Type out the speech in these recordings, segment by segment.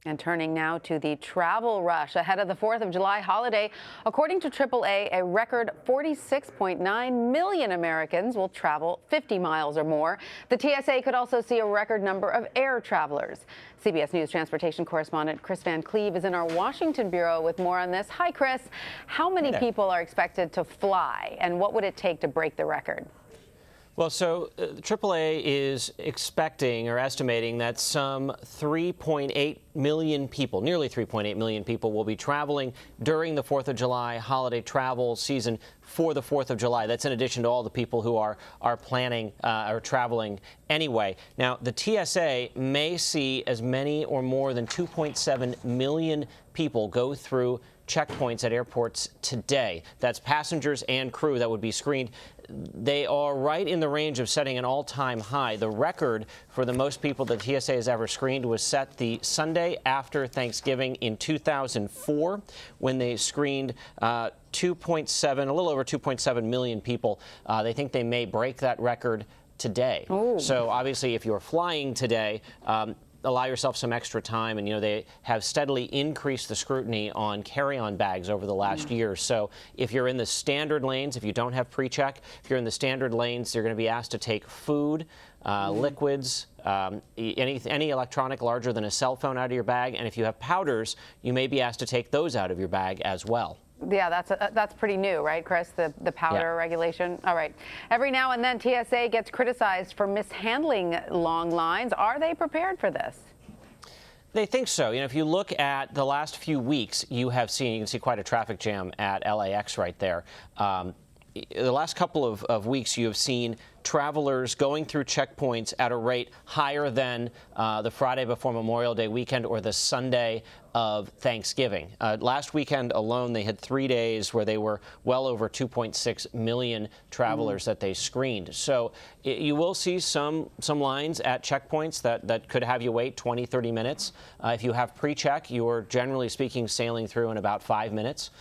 And turning now to the travel rush ahead of the 4th of July holiday. According to AAA, a record 46.9 million Americans will travel 50 miles or more. The TSA could also see a record number of air travelers. CBS News transportation correspondent Chris Van Cleve is in our Washington bureau with more on this. Hi, Chris. How many people are expected to fly, and what would it take to break the record? Well, so AAA is expecting or estimating that some 3.8 million people, nearly 3.8 million people, will be traveling during the 4th of July holiday travel season for the 4th of July. That's in addition to all the people who are planning or traveling anyway. Now, the TSA may see as many or more than 2.7 million people go through checkpoints at airports today. That's passengers and crew that would be screened. They are right in the range of setting an all-time high. The record for the most people that TSA has ever screened was set the Sunday after Thanksgiving in 2004, when they screened 2.7, a little over 2.7 million people. They think they may break that record today. Ooh. So obviously, if you're flying today, allow yourself some extra time. And, you know, they have steadily increased the scrutiny on carry-on bags over the last year. So if you're in the standard lanes, if you don't have pre-check, if you're in the standard lanes, you're going to be asked to take food, liquids, any electronic larger than a cell phone out of your bag. And if you have powders, you may be asked to take those out of your bag as well. Yeah, that's pretty new, right, Chris? The powder regulation. All right. Every now and then, TSA gets criticized for mishandling long lines. Are they prepared for this? They think so. You know, if you look at the last few weeks, you can see quite a traffic jam at LAX right there. The last couple of weeks, you have seen travelers going through checkpoints at a rate higher than the Friday before Memorial Day weekend or the Sunday of Thanksgiving. Last weekend alone, they had 3 days where they were well over 2.6 million travelers that they screened. So you will see some lines at checkpoints that could have you wait 20, 30 minutes. If you have pre-check, you're generally speaking sailing through in about 5 minutes.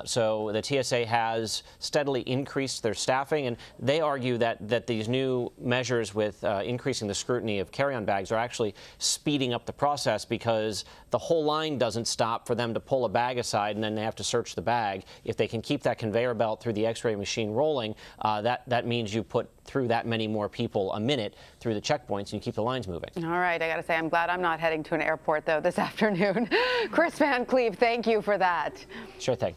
So the TSA has steadily increased their staffing, and they argue that these new measures with increasing the scrutiny of carry-on bags are actually speeding up the process, because the whole line doesn't stop for them to pull a bag aside and then they have to search the bag. If they can keep that conveyor belt through the X-ray machine rolling, that means you put through that many more people a minute through the checkpoints and you keep the lines moving. All right, I got to say, I'm glad I'm not heading to an airport, though, this afternoon. Chris Van Cleve, thank you for that. Sure thing.